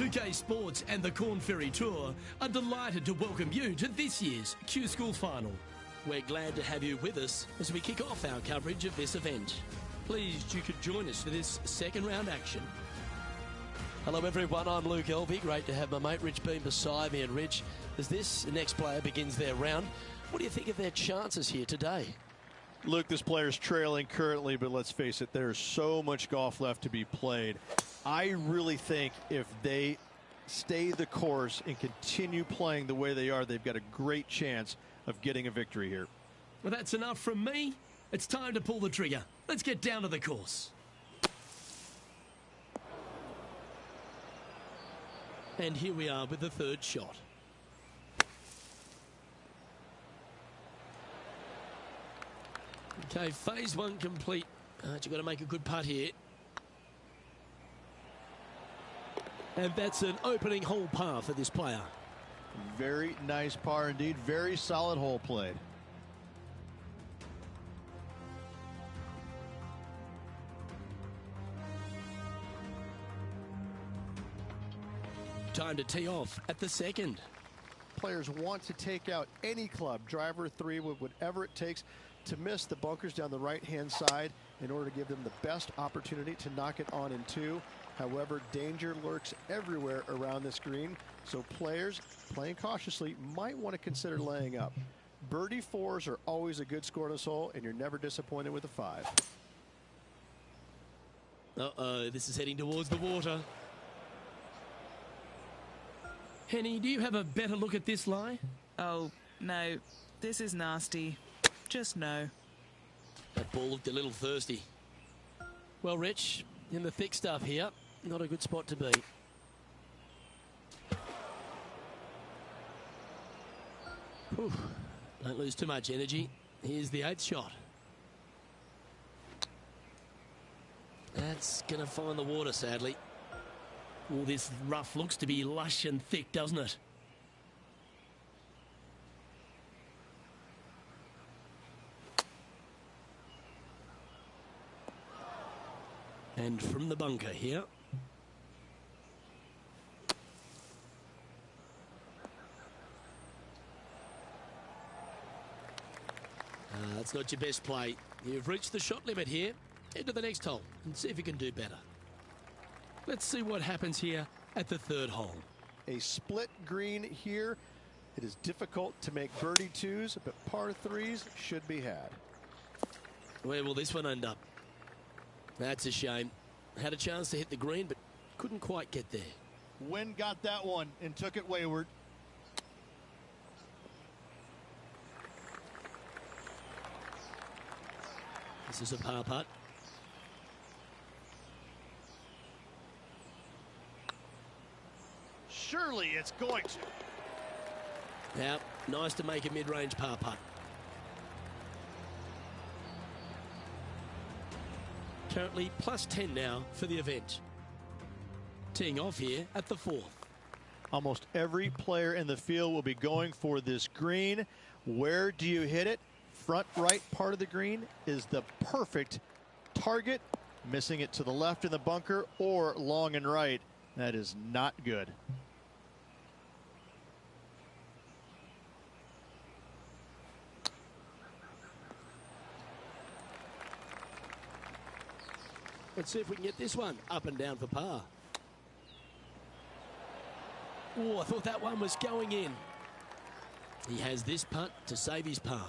2K Sports and the Corn Ferry Tour are delighted to welcome you to this year's Q School Final. We're glad to have you with us as we kick off our coverage of this event. Pleased you could join us for this second round action. Hello everyone, I'm Luke Elvey. Great to have my mate Rich Bean beside me. And Rich, as this next player begins their round, what do you think of their chances here today? Luke, this player's trailing currently, but let's face it, there's so much golf left to be played. I really think if they stay the course and continue playing the way they are, they've got a great chance of getting a victory here. Well, that's enough from me. It's time to pull the trigger. Let's get down to the course. And here we are with the third shot. Okay, phase one complete. You've got to make a good putt here. And that's an opening hole par for this player. Very nice par indeed. Very solid hole played. Time to tee off at the second. Players want to take out any club, driver, three, whatever it takes to miss the bunkers down the right-hand side in order to give them the best opportunity to knock it on in two. However, danger lurks everywhere around this green, so players playing cautiously might want to consider laying up. Birdie fours are always a good score on this hole, and you're never disappointed with a five. Uh-oh, this is heading towards the water. Henny, do you have a better look at this lie? Oh, no. This is nasty. Just no. That ball looked a little thirsty. Well, Rich, in the thick stuff here, not a good spot to be. Whew. Don't lose too much energy. Here's the eighth shot. That's going to find the water, sadly. All this rough looks to be lush and thick, doesn't it? And from the bunker here. That's not your best play. You've reached the shot limit here. Head to the next hole and see if you can do better. Let's see what happens here at the third hole. A split green here. It is difficult to make birdie twos, but par threes should be had. Where will this one end up? That's a shame. Had a chance to hit the green, but couldn't quite get there. Wind got that one and took it wayward. This is a par putt. Surely it's going to. Now, nice to make a mid-range par putt. Currently plus 10 now for the event. Teeing off here at the fourth. Almost every player in the field will be going for this green. Where do you hit it? Front right part of the green is the perfect target. Missing it to the left in the bunker or long and right. That is not good. Let's see if we can get this one up and down for par. Oh, I thought that one was going in. He has this putt to save his par.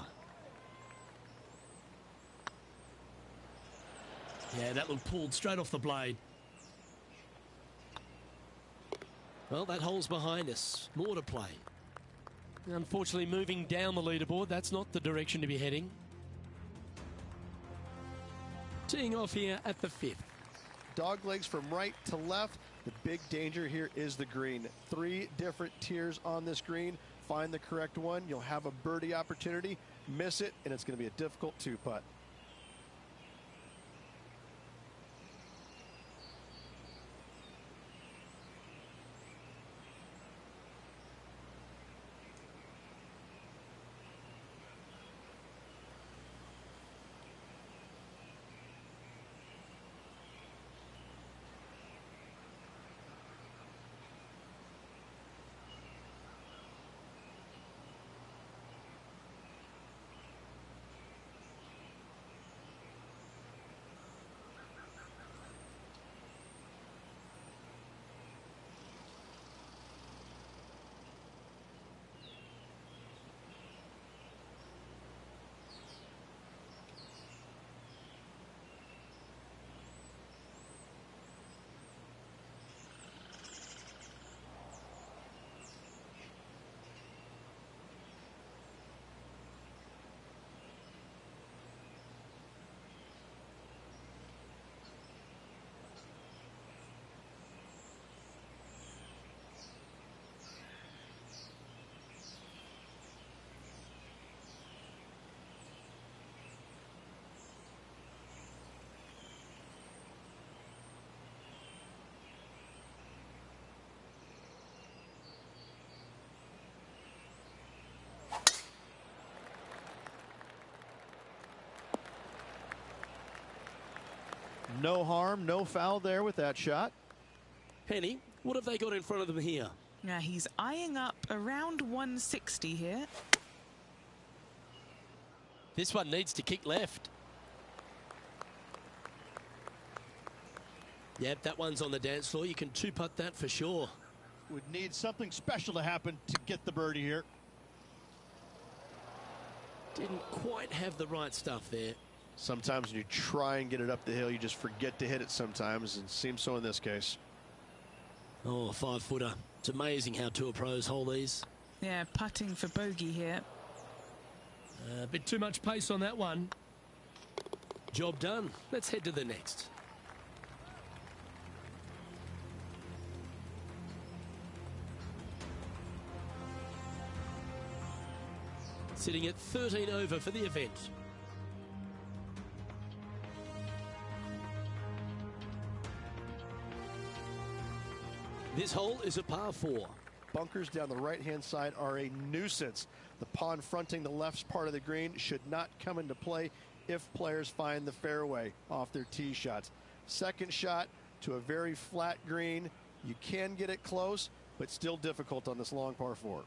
Yeah, that looked pulled straight off the blade. Well, that hole's behind us. More to play. Unfortunately, moving down the leaderboard, that's not the direction to be heading. Teeing off here at the fifth. Dog legs from right to left. The big danger here is the green. Three different tiers on this green. Find the correct one. You'll have a birdie opportunity. Miss it, and it's going to be a difficult two-putt. No harm, no foul there with that shot. Henny, what have they got in front of them here? Now he's eyeing up around 160 here. This one needs to kick left. Yep, that one's on the dance floor. You can two-putt that for sure. Would need something special to happen to get the birdie here. Didn't quite have the right stuff there. Sometimes when you try and get it up the hill, you just forget to hit it sometimes, and it seems so in this case. Oh, a 5-footer. It's amazing how tour pros hold these. Yeah, putting for bogey here. A bit too much pace on that one. Job done. Let's head to the next. Sitting at 13 over for the event. This hole is a par 4. Bunkers down the right-hand side are a nuisance. The pond fronting the left part of the green should not come into play if players find the fairway off their tee shots. Second shot to a very flat green. You can get it close, but still difficult on this long par 4.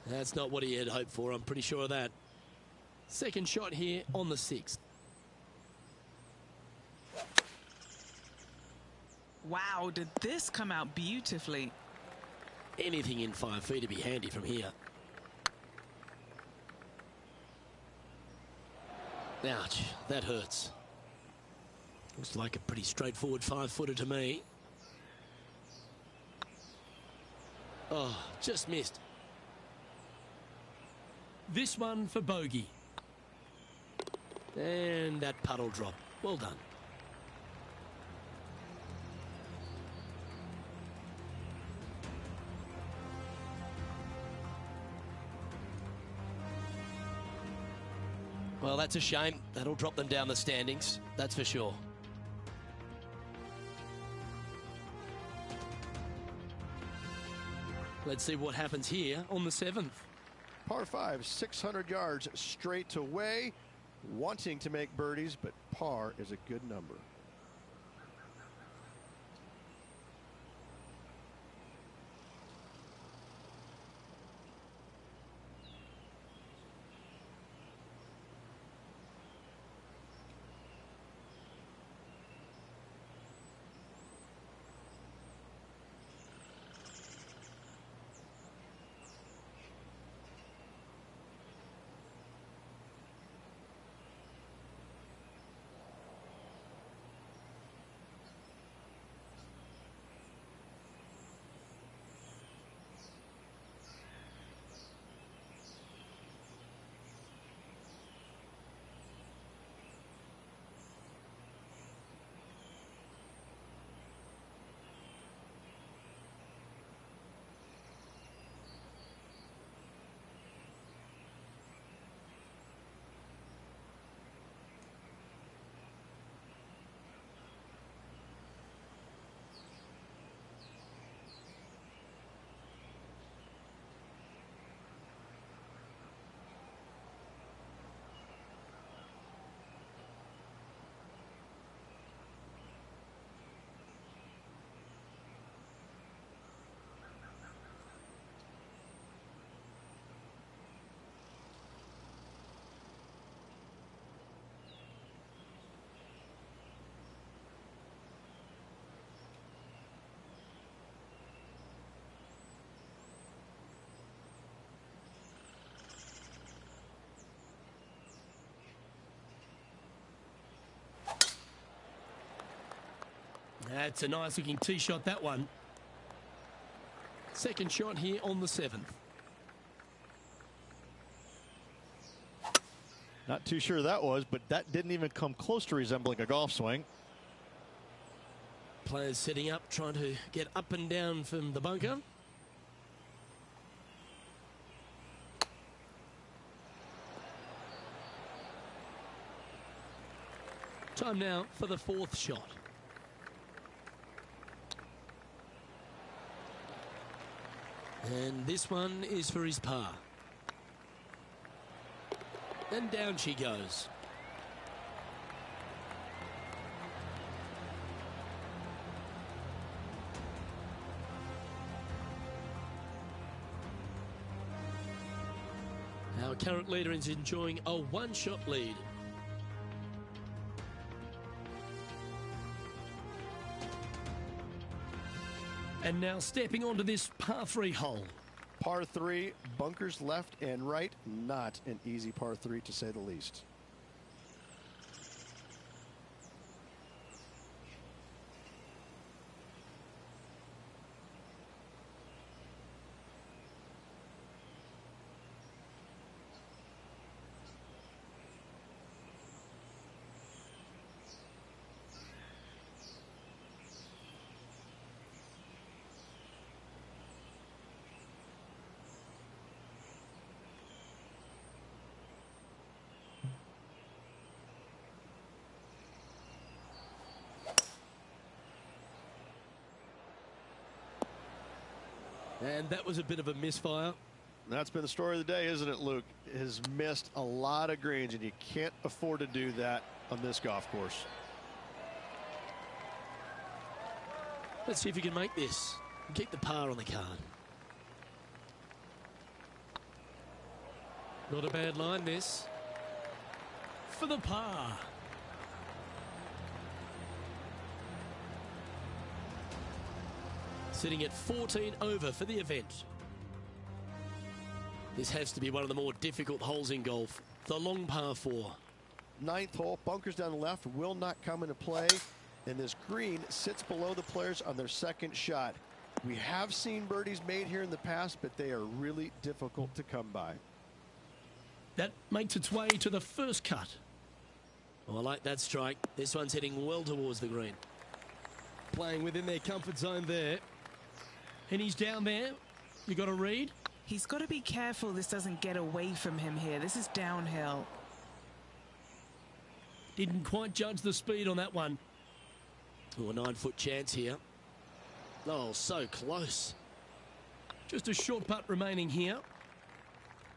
That's not what he had hoped for, I'm pretty sure of that. Second shot here on the 6th. Wow, did this come out beautifully? Anything in 5 feet to be handy from here. Ouch, that hurts. Looks like a pretty straightforward 5-footer to me. Oh, just missed. This one for bogey. And that puddle drop. Well done. Well, that's a shame. That'll drop them down the standings, that's for sure. Let's see what happens here on the 7th. Par 5, 600 yards straight away. Wanting to make birdies, but par is a good number. That's a nice looking tee shot, that one. Second shot here on the 7th. Not too sure that was, but that didn't even come close to resembling a golf swing. players setting up, trying to get up and down from the bunker. Time now for the fourth shot. And this one is for his par. And down she goes. Our current leader is enjoying a one-shot lead. And now stepping onto this par 3 hole. Par 3, bunkers left and right. Not an easy par 3 to say the least. And that was a bit of a misfire. That's been the story of the day, isn't it, Luke? Has missed a lot of greens, and you can't afford to do that on this golf course. Let's see if you can make this. Keep the par on the card. Not a bad line, this. For the par. Sitting at 14 over for the event. This has to be one of the more difficult holes in golf. The long par 4. 9th hole, bunkers down the left will not come into play, and this green sits below the players on their second shot. We have seen birdies made here in the past, but they are really difficult to come by. That makes its way to the first cut. Oh, I like that strike. This one's heading well towards the green. Playing within their comfort zone there. And he's down there. You got to read. He's got to be careful this doesn't get away from him here. This is downhill. Didn't quite judge the speed on that one. Oh, a 9-foot chance here. Oh, so close. Just a short putt remaining here.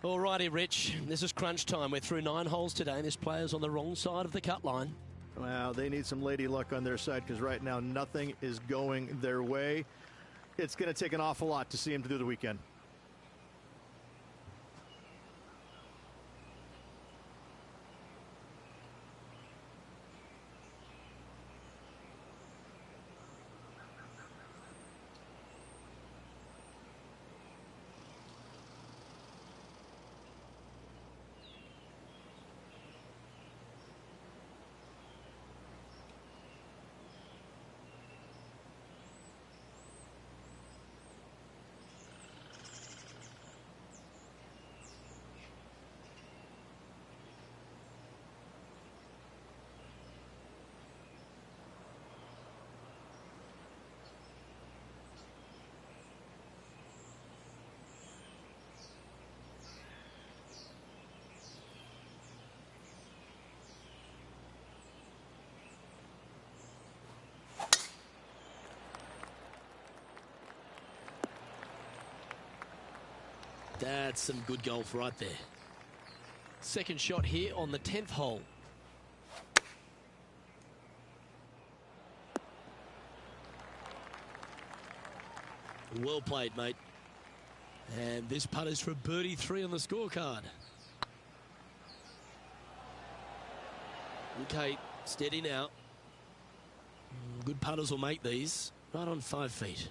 Alrighty, Rich. This is crunch time. We're through 9 holes today. This player's on the wrong side of the cut line. Well, they need some lady luck on their side because right now nothing is going their way. It's going to take an awful lot to see him through the weekend. That's some good golf right there. Second shot here on the 10th hole. Well played, mate. And this putt is for birdie 3 on the scorecard. Okay, steady now. Good putters will make these. Right on 5 feet.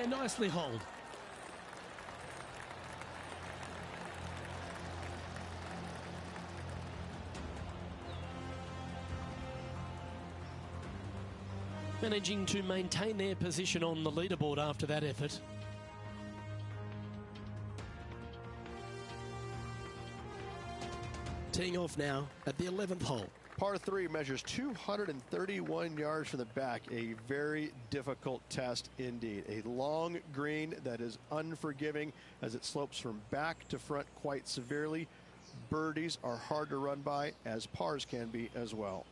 And nicely holed. Managing to maintain their position on the leaderboard after that effort. Teeing off now at the 11th hole. Par 3 measures 231 yards from the back. A very difficult test indeed. A long green that is unforgiving as it slopes from back to front quite severely. Birdies are hard to run by, as pars can be as well.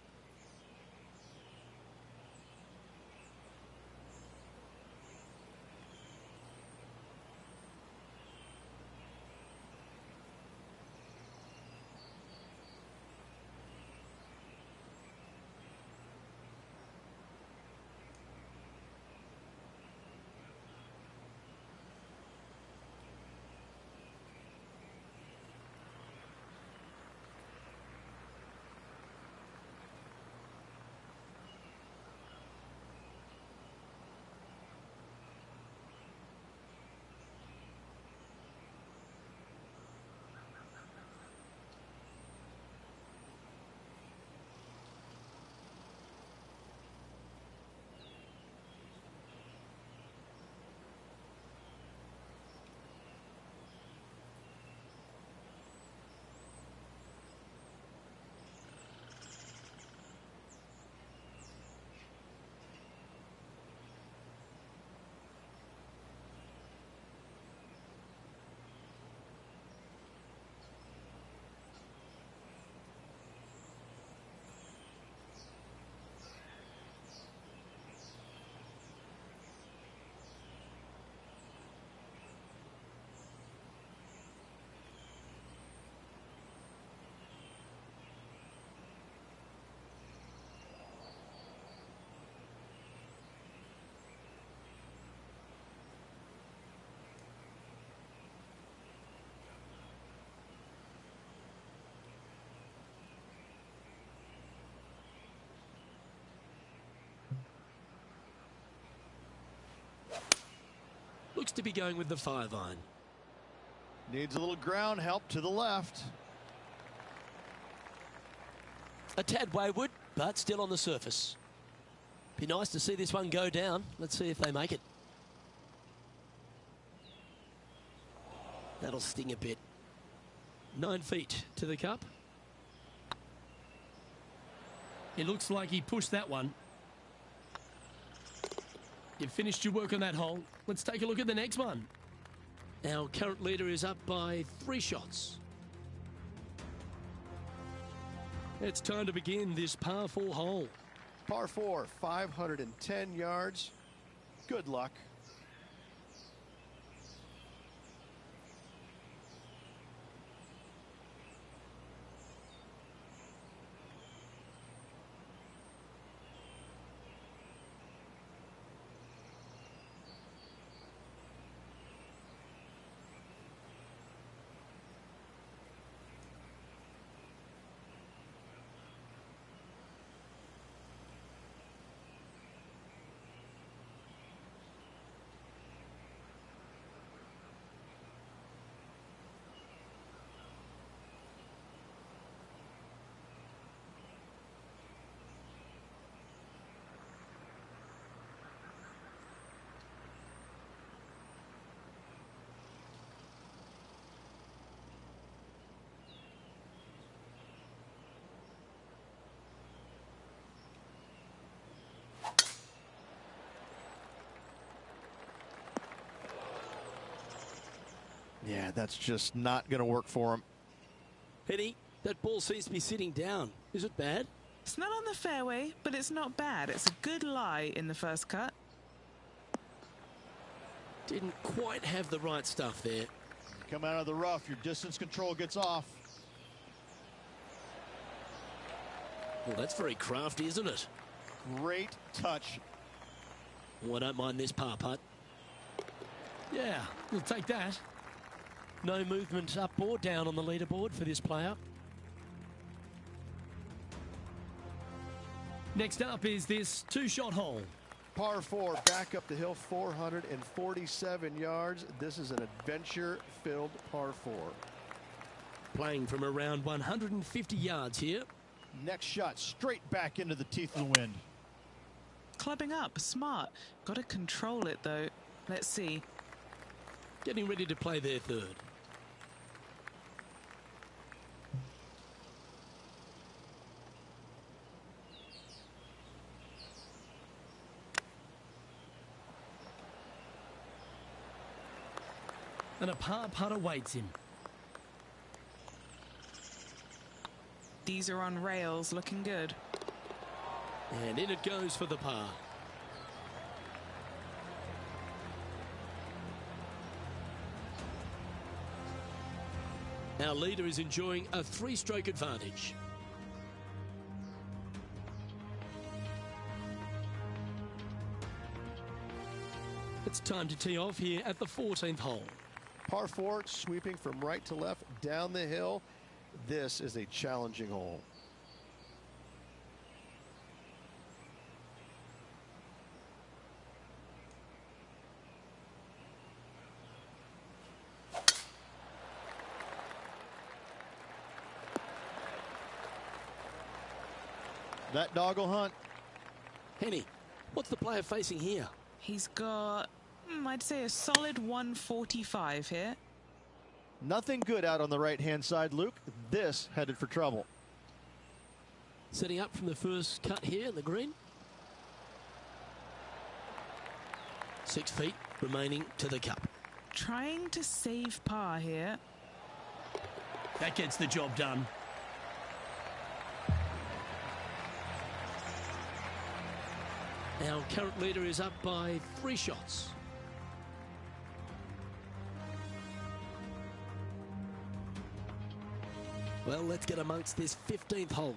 Looks to be going with the 5-iron. Needs a little ground help to the left. A tad wayward, but still on the surface. Be nice to see this one go down. Let's see if they make it. That'll sting a bit. 9 feet to the cup. It looks like he pushed that one. You've finished your work on that hole. Let's take a look at the next one. Our current leader is up by 3 shots. It's time to begin this par 4 hole. Par 4, 510 yards. Good luck. Yeah, that's just not going to work for him. Penny, that ball seems to be sitting down. Is it bad? It's not on the fairway, but it's not bad. It's a good lie in the first cut. Didn't quite have the right stuff there. Come out of the rough, your distance control gets off. Well, that's very crafty, isn't it? Great touch. Well, I don't mind this par putt. Yeah, we'll take that. No movement up or down on the leaderboard for this player. Next up is this 2-shot hole. Par 4, back up the hill, 447 yards. This is an adventure-filled par 4. Playing from around 150 yards here. Next shot, straight back into the teeth of the wind. Clubbing up, smart. Got to control it, though. Let's see. Getting ready to play their 3rd. And a par putt awaits him. These are on rails, looking good. And in it goes for the par. Our leader is enjoying a 3-stroke advantage. It's time to tee off here at the 14th hole. Par 4, sweeping from right to left down the hill. This is a challenging hole. That dog will hunt. Henny, what's the player facing here? He's got, I'd say, a solid 145 here. Nothing good out on the right-hand side, Luke. This headed for trouble. Setting up from the first cut here in the green. 6 feet remaining to the cup. Trying to save par here. That gets the job done. Our current leader is up by 3 shots. Well, let's get amongst this 15th hole.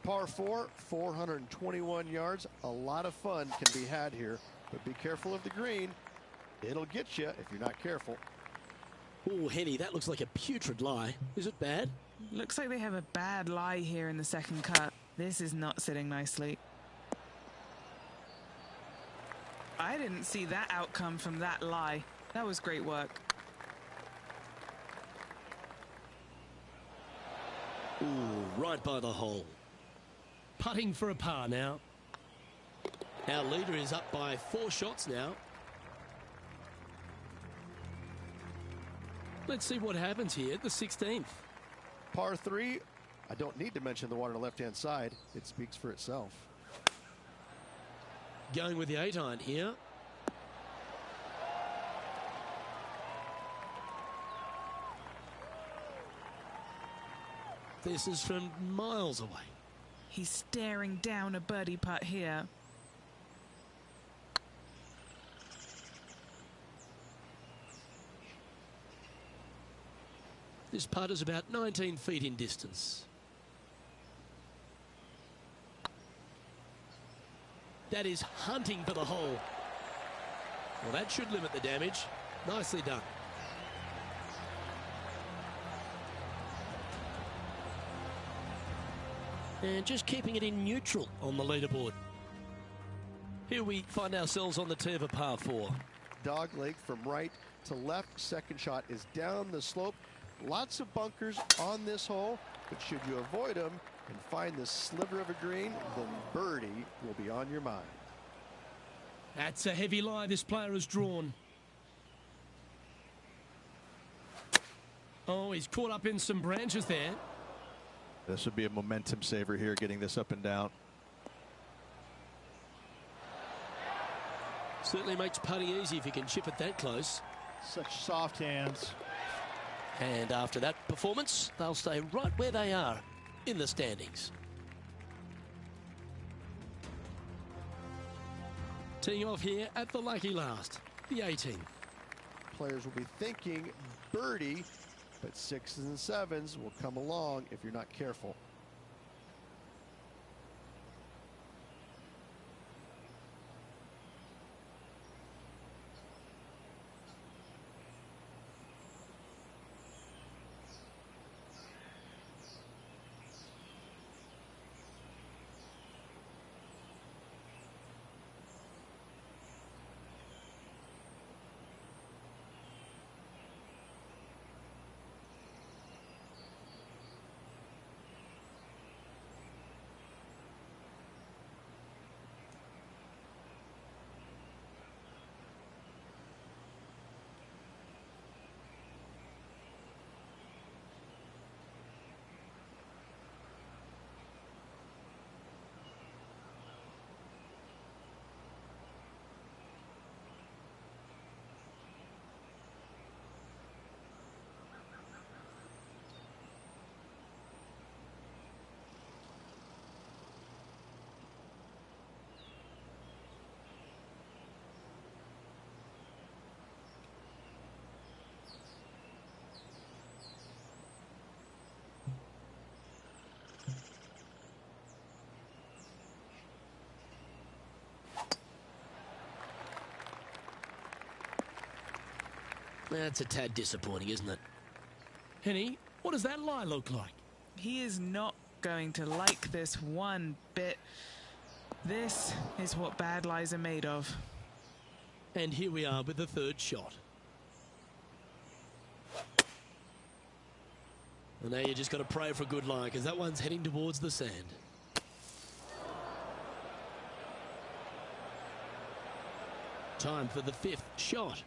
Par 4, 421 yards. A lot of fun can be had here, but be careful of the green. It'll get you if you're not careful. Oh, Henny, that looks like a putrid lie. Is it bad? Looks like they have a bad lie here in the second cut. This is not sitting nicely. I didn't see that outcome from that lie. That was great work. Ooh, right by the hole. Putting for a par now. Our leader is up by 4 shots now. Let's see what happens here at the 16th. Par 3, I don't need to mention the one on the left-hand side. It speaks for itself. Going with the 8-iron here. This is from miles away. He's staring down a birdie putt here. This putt is about 19 feet in distance. That is hunting for the hole. Well, that should limit the damage. Nicely done. And just keeping it in neutral on the leaderboard. Here we find ourselves on the tee of a par 4. Dog leg from right to left. Second shot is down the slope. Lots of bunkers on this hole, but should you avoid them and find this sliver of a green, then birdie will be on your mind. That's a heavy lie this player has drawn. Oh, he's caught up in some branches there. This would be a momentum saver here, getting this up and down. Certainly makes putting easy if you can chip it that close. Such soft hands. And after that performance, they'll stay right where they are in the standings. Teeing off here at the lucky last, the 18th. Players will be thinking birdie, but 6s and 7s will come along if you're not careful. That's a tad disappointing, isn't it? Henny, what does that lie look like? He is not going to like this one bit. This is what bad lies are made of. And here we are with the third shot. And now you just got to pray for a good lie, because that one's heading towards the sand. Time for the fifth shot.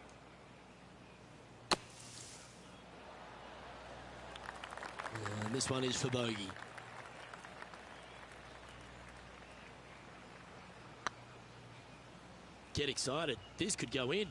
And this one is for bogey. Get excited. This could go in.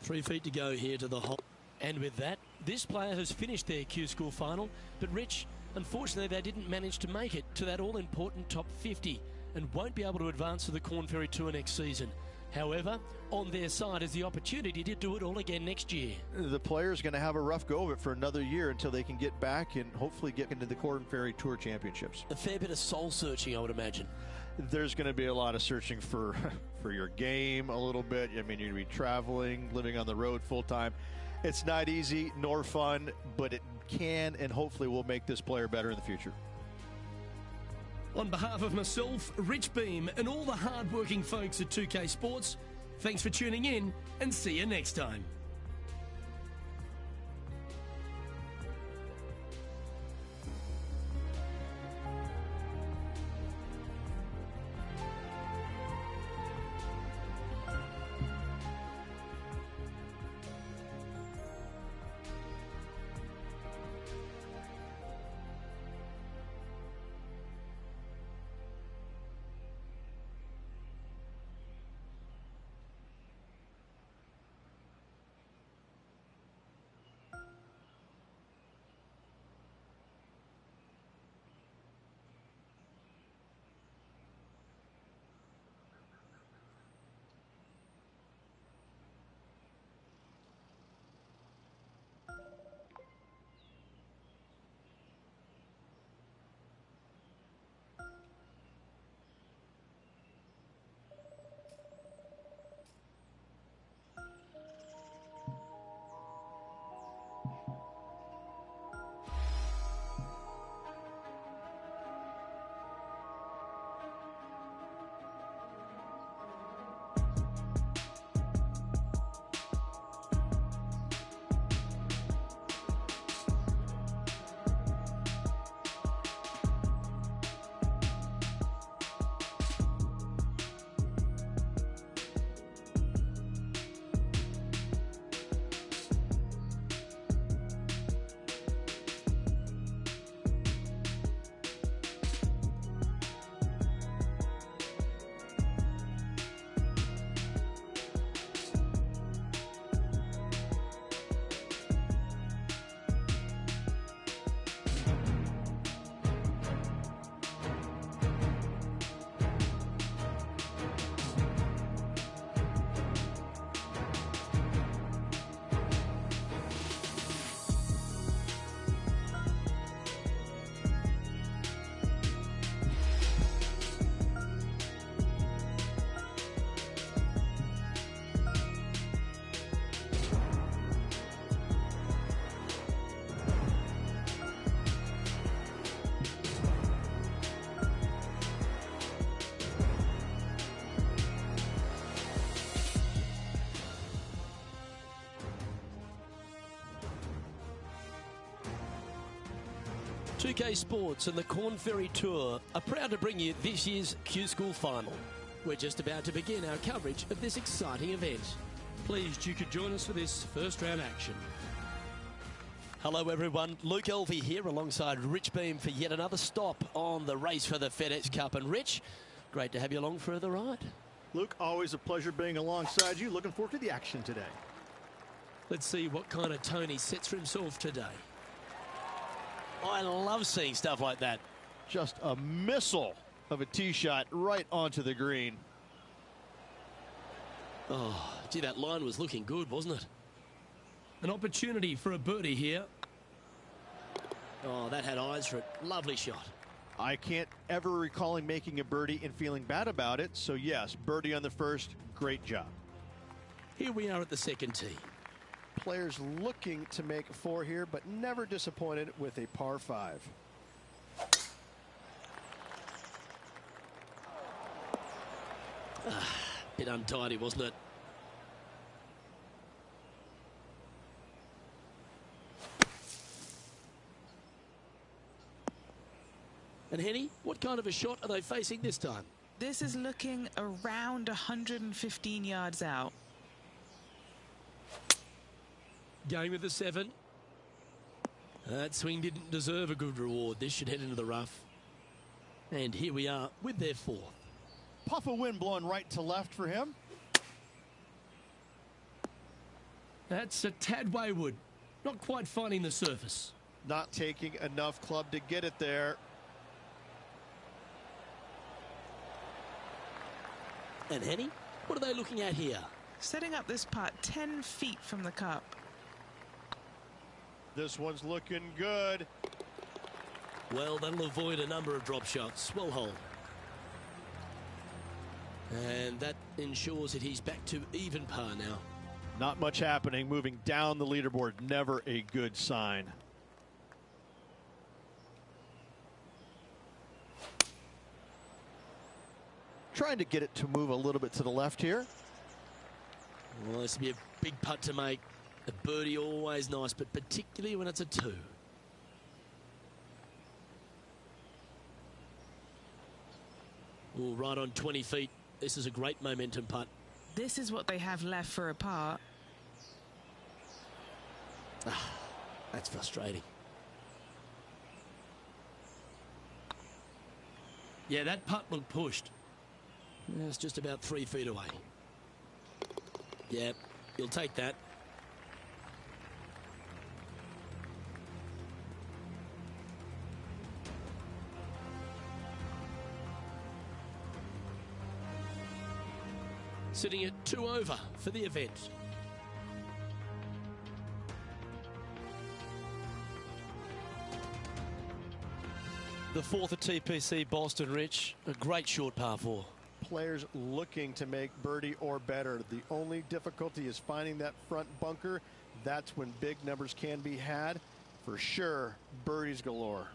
3 feet to go here to the hole. And with that, this player has finished their Q School final. But Rich, unfortunately, they didn't manage to make it to that all-important top 50 and won't be able to advance to the Corn Ferry Tour next season. However, on their side is the opportunity to do it all again next year. The player's going to have a rough go of it for another year until they can get back and hopefully get into the Corn Ferry Tour Championships. A fair bit of soul-searching, I would imagine. There's going to be a lot of searching for your game a little bit. I mean, you're going to be traveling, living on the road full-time. It's not easy nor fun, but it can and hopefully will make this player better in the future. On behalf of myself, Rich Beam, and all the hard-working folks at 2K Sports, thanks for tuning in and see you next time. UK Sports and the Corn Ferry Tour are proud to bring you this year's Q School Final. We're just about to begin our coverage of this exciting event. Pleased you could join us for this first round action. Hello everyone, Luke Elvey here alongside Rich Beam for yet another stop on the race for the FedEx Cup. And Rich, great to have you along for the ride. Luke, always a pleasure being alongside you. Looking forward to the action today. Let's see what kind of tone he sets for himself today. I love seeing stuff like that. Just a missile of a tee shot right onto the green. Oh, gee, that line was looking good, wasn't it? An opportunity for a birdie here. Oh, that had eyes for it. Lovely shot. I can't ever recall him making a birdie and feeling bad about it. So, yes, birdie on the first. Great job. Here we are at the second tee. Players looking to make 4 here, but never disappointed with a par 5. Bit untidy, wasn't it? And Henny, what kind of a shot are they facing this time? This is looking around 115 yards out. Going with the 7. That swing didn't deserve a good reward. This should head into the rough. And here we are with their 4th. Puff of wind blowing right to left for him. That's a tad wayward. Not quite finding the surface. Not taking enough club to get it there. And Henny, what are they looking at here? Setting up this putt 10 feet from the cup. This one's looking good. Well, that'll avoid a number of drop shots. Well hold. And that ensures that he's back to even par now. Not much happening. Moving down the leaderboard, never a good sign. Trying to get it to move a little bit to the left here. Well, this will be a big putt to make. A birdie always nice, but particularly when it's a 2. Oh, right on 20 feet. This is a great momentum putt. This is what they have left for a par. That's frustrating. Yeah, that putt looked pushed. It's just about 3 feet away. Yeah, you'll take that. Sitting at 2 over for the event. The 4th at TPC Boston, Rich. A great short par 4. Players looking to make birdie or better. The only difficulty is finding that front bunker. That's when big numbers can be had. For sure, birdies galore.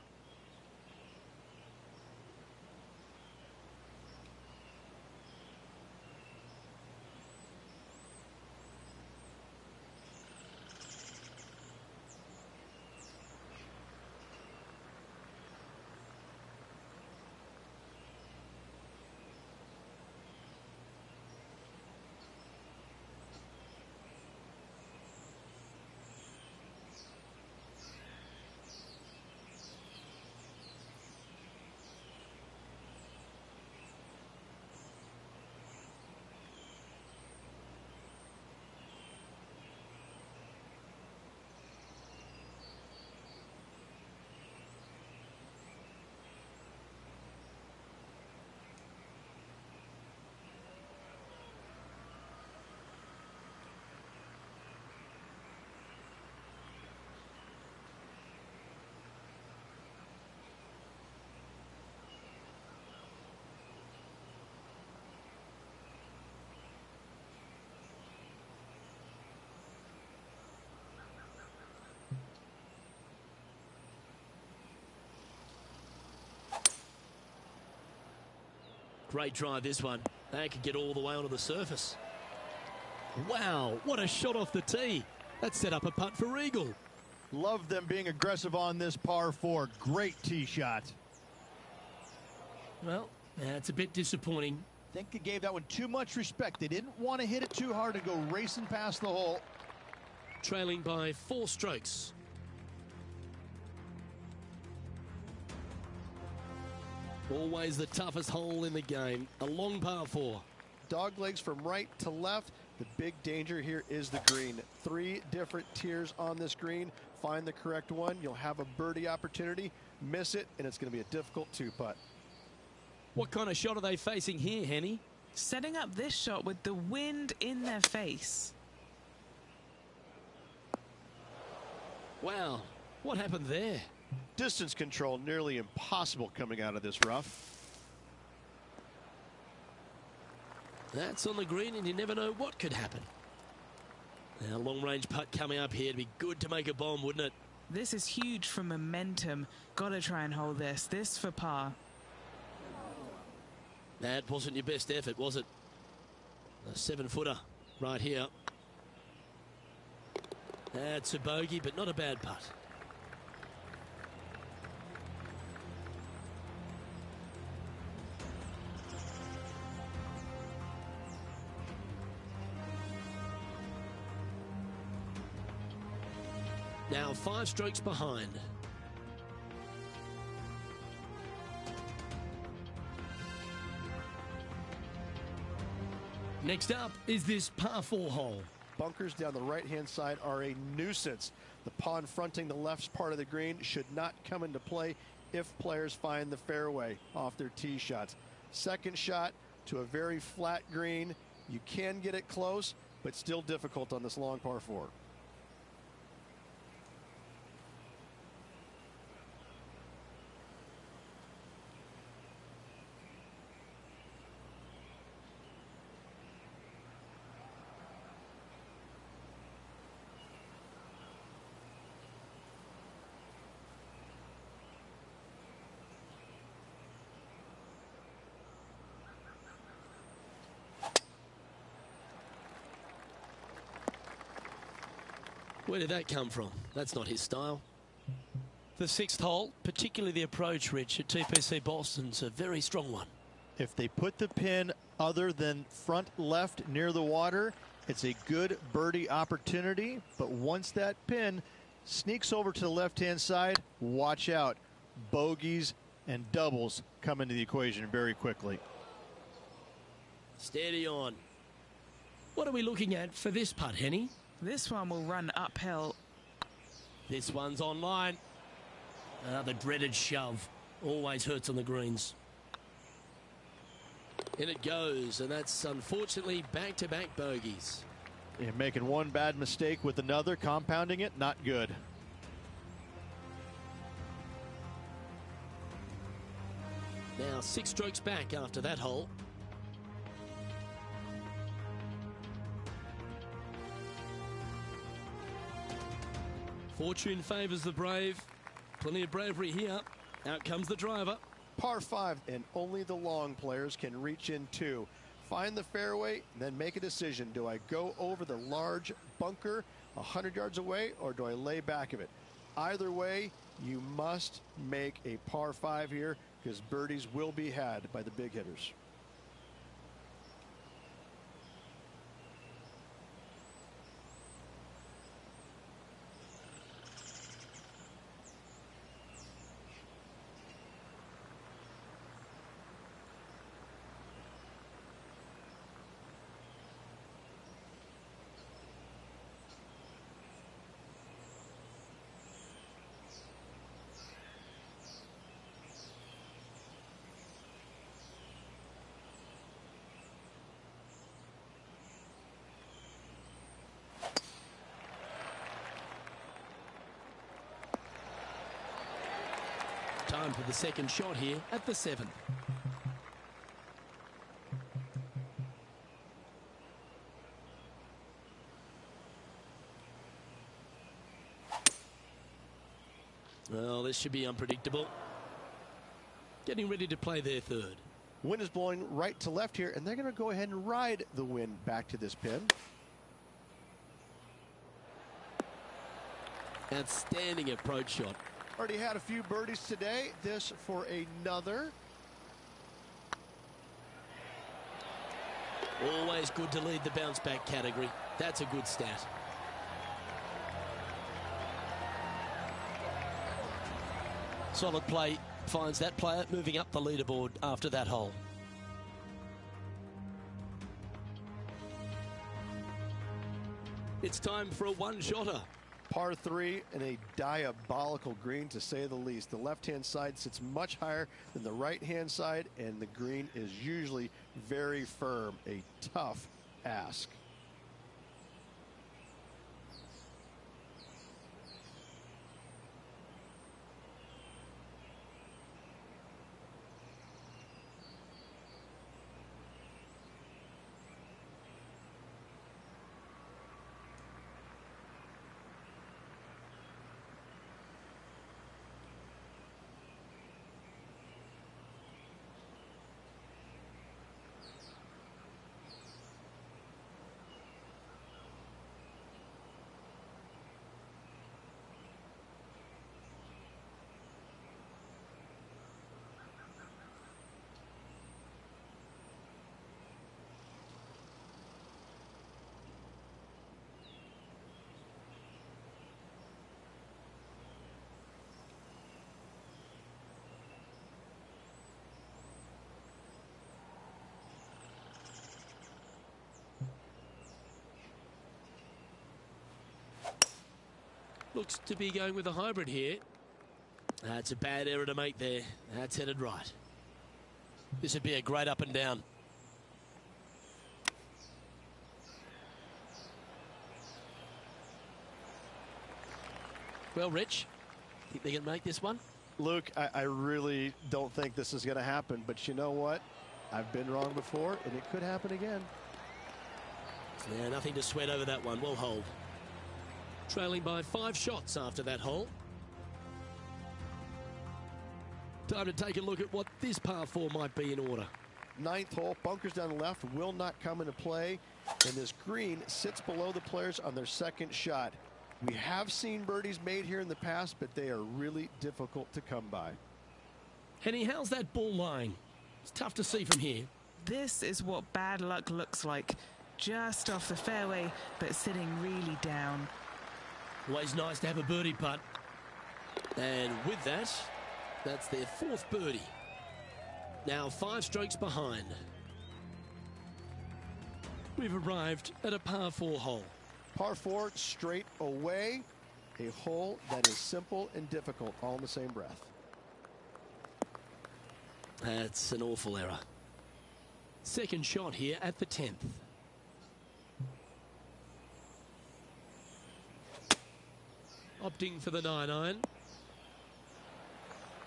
Great drive, this one. They could get all the way onto the surface. Wow, what a shot off the tee. That set up a putt for eagle. Love them being aggressive on this par 4. Great tee shot. Well, that's a bit disappointing. Think they gave that one too much respect. They didn't want to hit it too hard and go racing past the hole. Trailing by 4 strokes. Always the toughest hole in the game. A long par 4. Dog legs from right to left. The big danger here is the green. 3 different tiers on this green. Find the correct one. You'll have a birdie opportunity. Miss it, and it's going to be a difficult 2-putt. What kind of shot are they facing here, Henny? Setting up this shot with the wind in their face. Wow, what happened there? Distance control nearly impossible coming out of this rough. That's on the green, and you never know what could happen. Now, long-range putt coming up here. It'd be good to make a bomb, wouldn't it? This is huge for momentum. Got to try and hold this. This for par. That wasn't your best effort, was it? A 7-footer right here. That's a bogey, but not a bad putt. Now 5 strokes behind. Next up is this par 4 hole. Bunkers down the right-hand side are a nuisance. The pond fronting the left part of the green should not come into play if players find the fairway off their tee shots. Second shot to a very flat green. You can get it close, but still difficult on this long par 4. Where did that come from? That's not his style. The 6th hole, particularly the approach, Rich, at TPC Boston's a very strong one. If they put the pin other than front left near the water, it's a good birdie opportunity. But once that pin sneaks over to the left-hand side, watch out. Bogeys and doubles come into the equation very quickly. Steady on. What are we looking at for this putt, Henny? This one will run uphill. This one's online. The dreaded shove. Always hurts on the greens. In it goes, and that's unfortunately back-to-back bogeys. You're making one bad mistake with another, compounding it, not good. Now 6 strokes back after that hole. Fortune favours the brave. Plenty of bravery here. Out comes the driver. Par 5, and only the long players can reach in 2. Find the fairway, then make a decision. Do I go over the large bunker 100 yards away, or do I lay back of it? Either way, you must make a par 5 here, because birdies will be had by the big hitters. Time for the second shot here at the 7th. Well, this should be unpredictable. Getting ready to play their 3rd. Wind is blowing right to left here, and they're going to go ahead and ride the wind back to this pin. Outstanding approach shot. Already had a few birdies today. This for another. Always good to lead the bounce back category. That's a good stat. Solid play finds that player moving up the leaderboard after that hole. It's time for a one-shotter. Par 3 and a diabolical green, to say the least. The left-hand side sits much higher than the right-hand side, and the green is usually very firm. A tough ask. Looks to be going with a hybrid here. That's a bad error to make there. That's headed right. This would be a great up and down. Well, Rich, think they can make this one? Luke, I really don't think this is going to happen, but you know what? I've been wrong before, and it could happen again. Yeah, nothing to sweat over that one. Well hold. Trailing by 5 shots after that hole. Time to take a look at what this par 4 might be in order. 9th hole, bunkers down the left will not come into play, and this green sits below the players on their second shot. We have seen birdies made here in the past, but they are really difficult to come by. Henny, how's that ball lying? It's tough to see from here. This is what bad luck looks like. Just off the fairway, but sitting really down. Always nice to have a birdie putt. And with that, that's their 4th birdie. Now 5 strokes behind. We've arrived at a par 4 hole. Par 4 straight away. A hole that is simple and difficult all in the same breath. That's an awful error. Second shot here at the 10th. Opting for the 9-iron.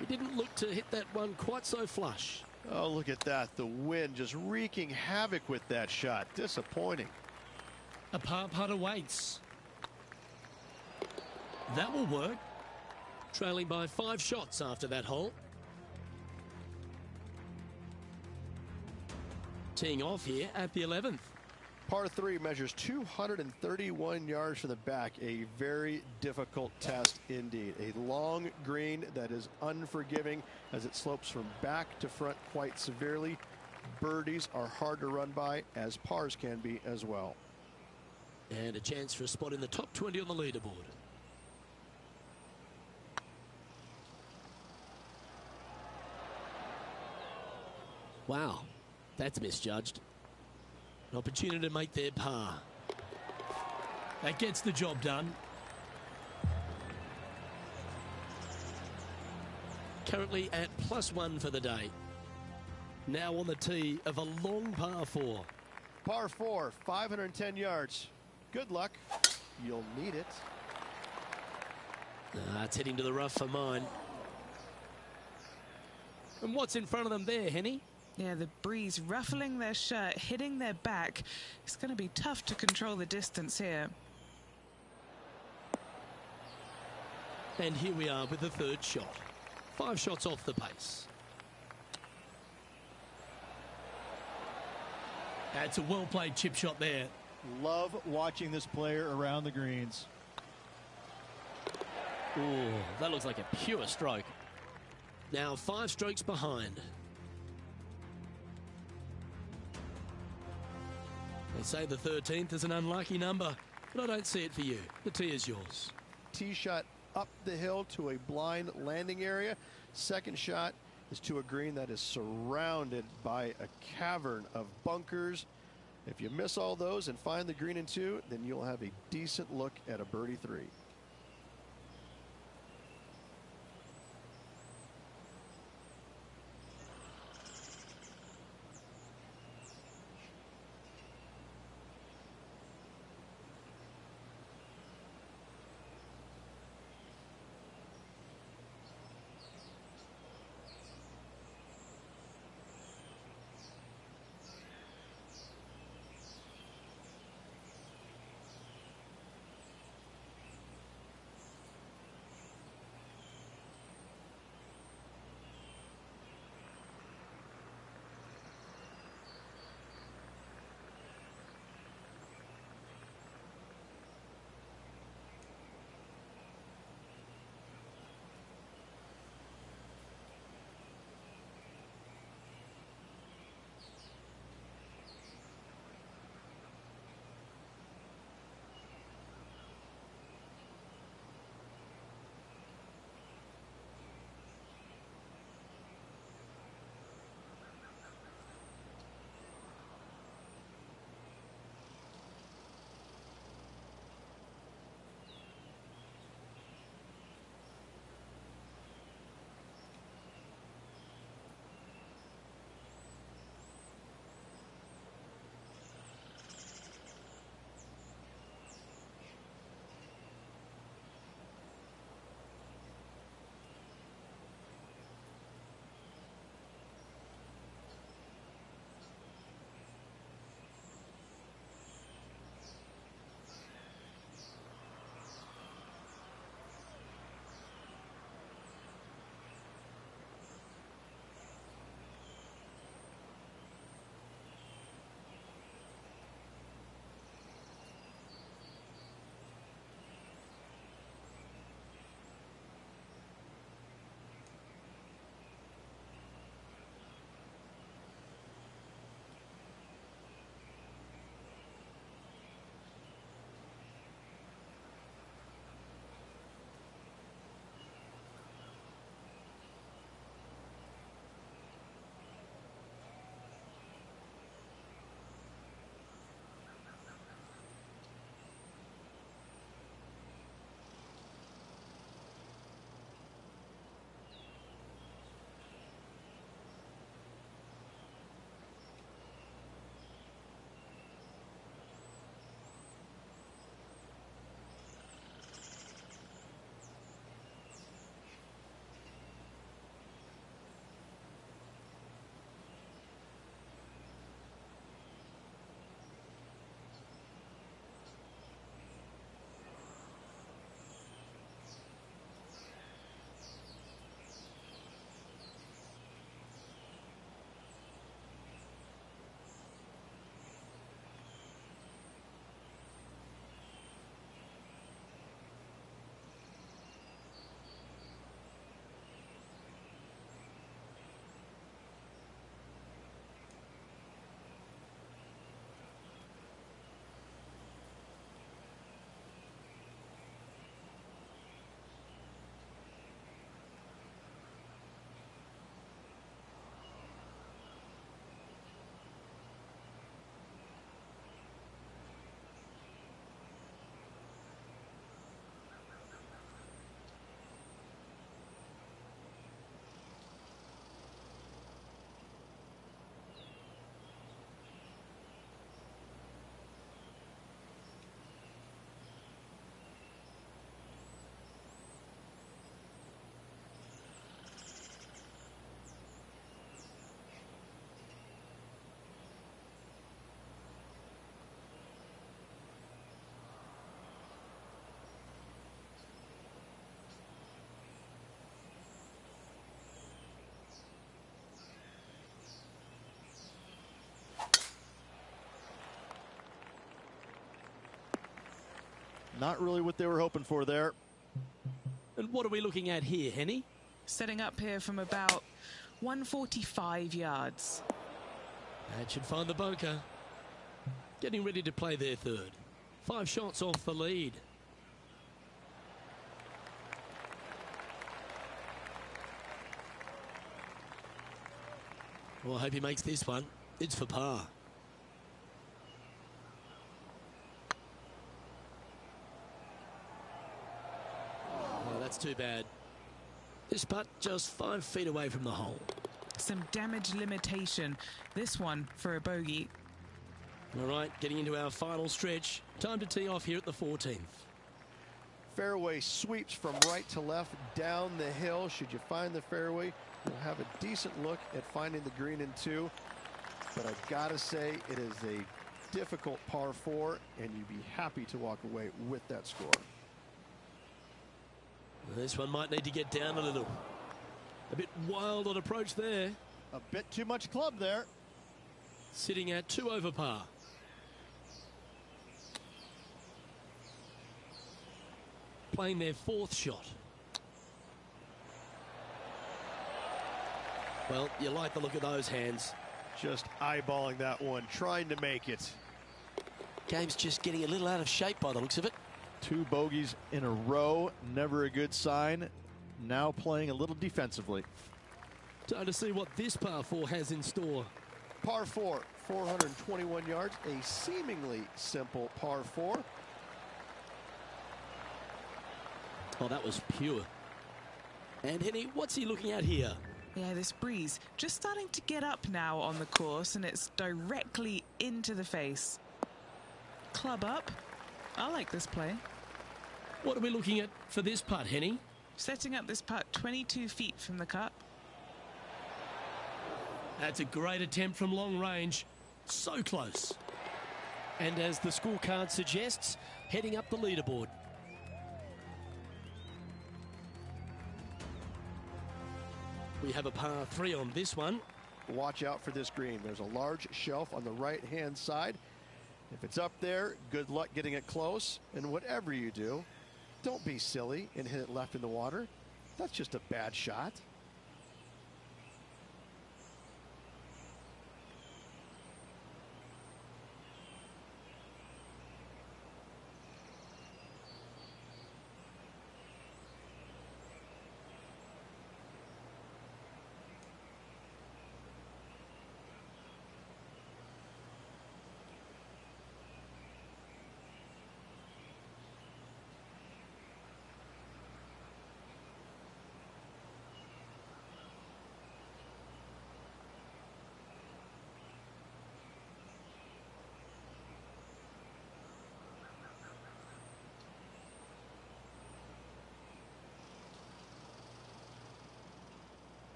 He didn't look to hit that one quite so flush. Oh, look at that. The wind just wreaking havoc with that shot. Disappointing. A par putt awaits. That will work. Trailing by 5 shots after that hole. Teeing off here at the 11th. Par 3 measures 231 yards from the back. A very difficult test indeed. A long green that is unforgiving as it slopes from back to front quite severely. Birdies are hard to run by, as pars can be as well. And a chance for a spot in the top 20 on the leaderboard. Wow, that's misjudged. An opportunity to make their par. That gets the job done. Currently at +1 for the day. Now on the tee of a long par 4. Par 4, 510 yards. Good luck. You'll need it. It's heading to the rough for mine. And what's in front of them there, Henny? Yeah, the breeze ruffling their shirt, hitting their back. It's going to be tough to control the distance here. And here we are with the 3rd shot. 5 shots off the pace. That's a well-played chip shot there. Love watching this player around the greens. Ooh, that looks like a pure stroke. Now 5 strokes behind. They say the 13th is an unlucky number, but I don't see it for you. The tee is yours. Tee shot up the hill to a blind landing area. Second shot is to a green that is surrounded by a cavern of bunkers. If you miss all those and find the green in 2, then you'll have a decent look at a birdie 3. Not really what they were hoping for there. And what are we looking at here, Henny? Setting up here from about 145 yards. That should find the bunker. Getting ready to play their third. 5 shots off the lead. Well, I hope he makes this one. It's for par. Oh, that's too bad. This putt just 5 feet away from the hole. Some damage limitation. This one for a bogey. All right, getting into our final stretch. Time to tee off here at the 14th. Fairway sweeps from right to left down the hill. Should you find the fairway, you'll have a decent look at finding the green in 2. But I've got to say, it is a difficult par 4, and you'd be happy to walk away with that score. This one might need to get down a little. A bit wild on approach there. A bit too much club there. Sitting at 2 over par. Playing their 4th shot. Well, you like the look of those hands. Just eyeballing that one, trying to make it. Game's just getting a little out of shape by the looks of it. 2 bogeys in a row, never a good sign. Now playing a little defensively. Time to see what this par 4 has in store. Par 4, 421 yards, a seemingly simple par 4. Oh, that was pure. And Henny, what's he looking at here? Yeah, this breeze just starting to get up now on the course, and it's directly into the face. Club up. I like this play. What are we looking at for this putt, Henny? Setting up this putt 22 feet from the cup. That's a great attempt from long range. So close. And as the scorecard suggests, heading up the leaderboard. We have a par 3 on this one. Watch out for this green. There's a large shelf on the right-hand side. If it's up there, good luck getting it close. And whatever you do, don't be silly and hit it left in the water. That's just a bad shot.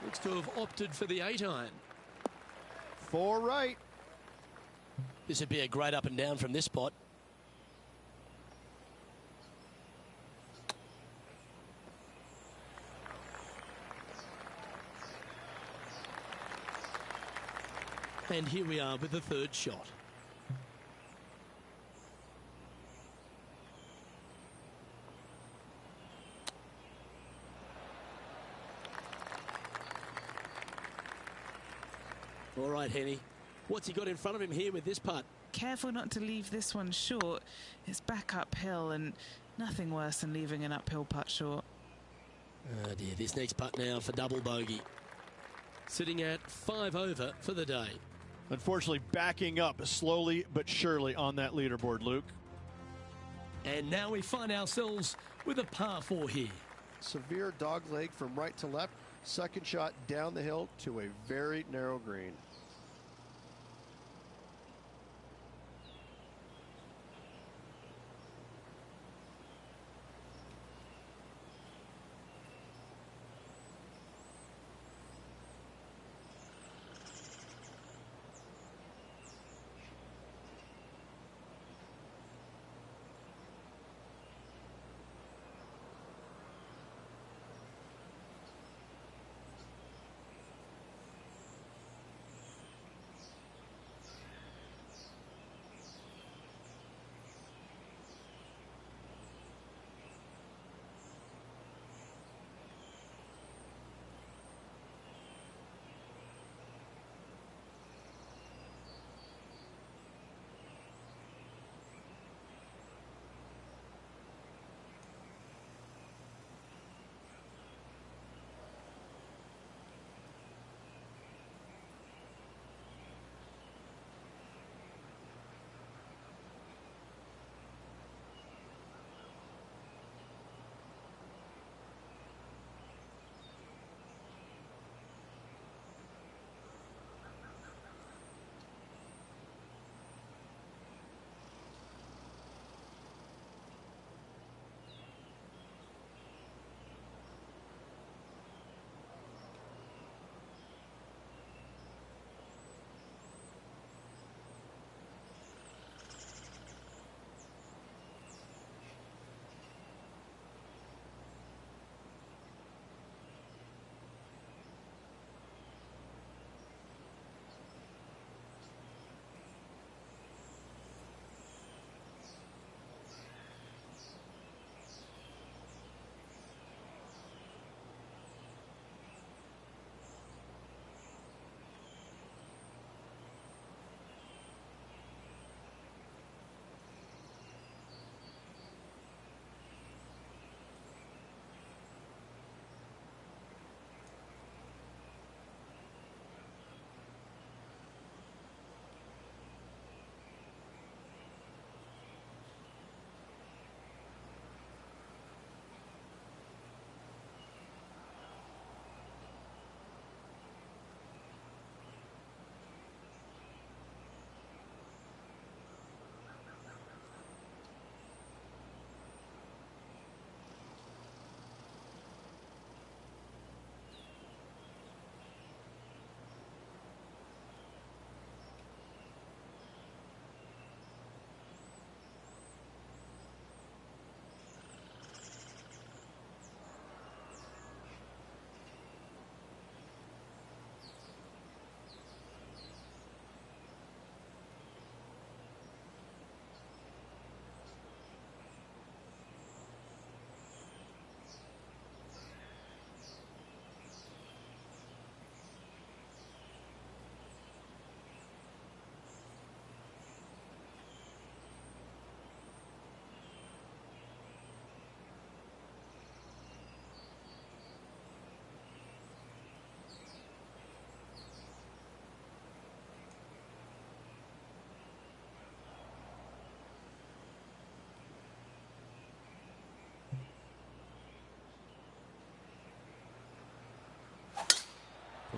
Looks to have opted for the 8 iron. 4 right. This would be a great up and down from this spot. And here we are with the third shot. All right, Henny. What's he got in front of him here with this putt? Careful not to leave this one short. It's back uphill, and nothing worse than leaving an uphill putt short. Oh dear, this next putt now for double bogey. Sitting at 5 over for the day. Unfortunately, backing up slowly but surely on that leaderboard, Luke. And now we find ourselves with a par 4 here. Severe dog leg from right to left. Second shot down the hill to a very narrow green.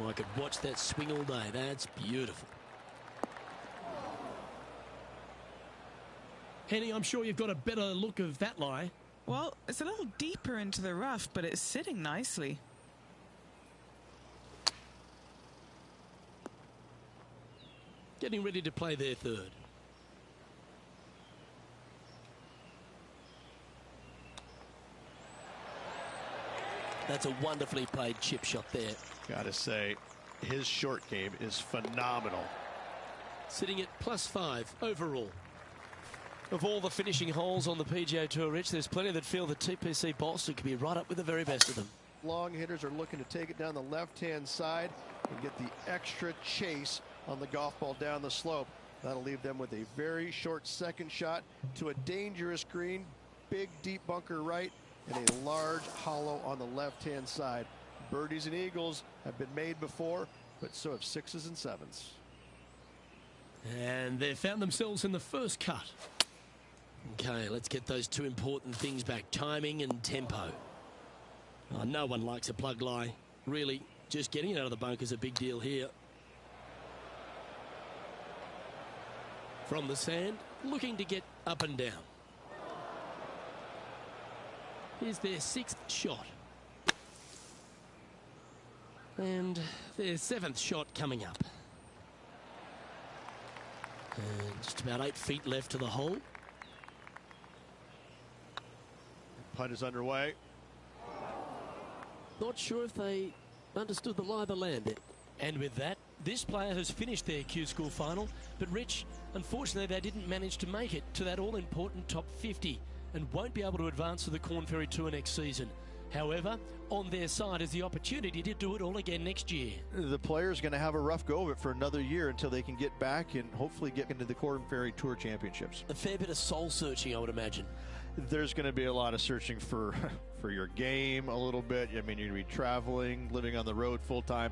Oh, I could watch that swing all day. That's beautiful. Henny, I'm sure you've got a better look of that lie. Well, it's a little deeper into the rough, but it's sitting nicely. Getting ready to play their third. That's a wonderfully played chip shot there. Gotta say, his short game is phenomenal. Sitting at +5 overall. Of all the finishing holes on the PGA Tour, Rich, there's plenty that feel that TPC Boston could be right up with the very best of them. Long hitters are looking to take it down the left-hand side and get the extra chase on the golf ball down the slope. That'll leave them with a very short second shot to a dangerous green, big deep bunker right, and a large hollow on the left-hand side. Birdies and eagles have been made before, but so have 6s and 7s. And they've found themselves in the first cut. Okay, let's get those two important things back, timing and tempo. Oh, no one likes a plug lie. Really, just getting it out of the bunker is a big deal here. From the sand, looking to get up and down. Here's their 6th shot. And their 7th shot coming up. And just about 8 feet left to the hole. Putt is underway. Not sure if they understood the lie of the land. And with that, this player has finished their Q School final. But Rich, unfortunately, they didn't manage to make it to that all-important top 50 and won't be able to advance to the Corn Ferry Tour next season. However, on their side is the opportunity to do it all again next year. The player's going to have a rough go of it for another year until they can get back and hopefully get into the Corn Ferry Tour Championships. A fair bit of soul searching, I would imagine. There's going to be a lot of searching for your game a little bit. I mean, you're going to be traveling, living on the road full time.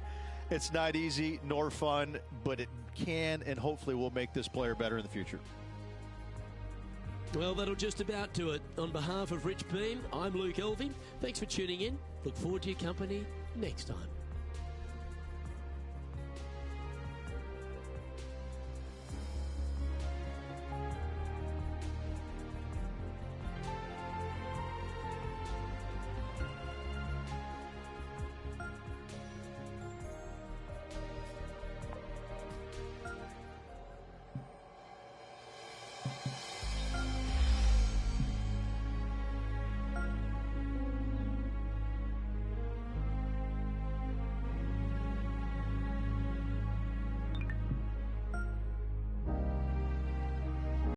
It's not easy nor fun, but it can and hopefully will make this player better in the future. Well, that'll just about do it. On behalf of Rich Beam, I'm Luke Elving. Thanks for tuning in. Look forward to your company next time.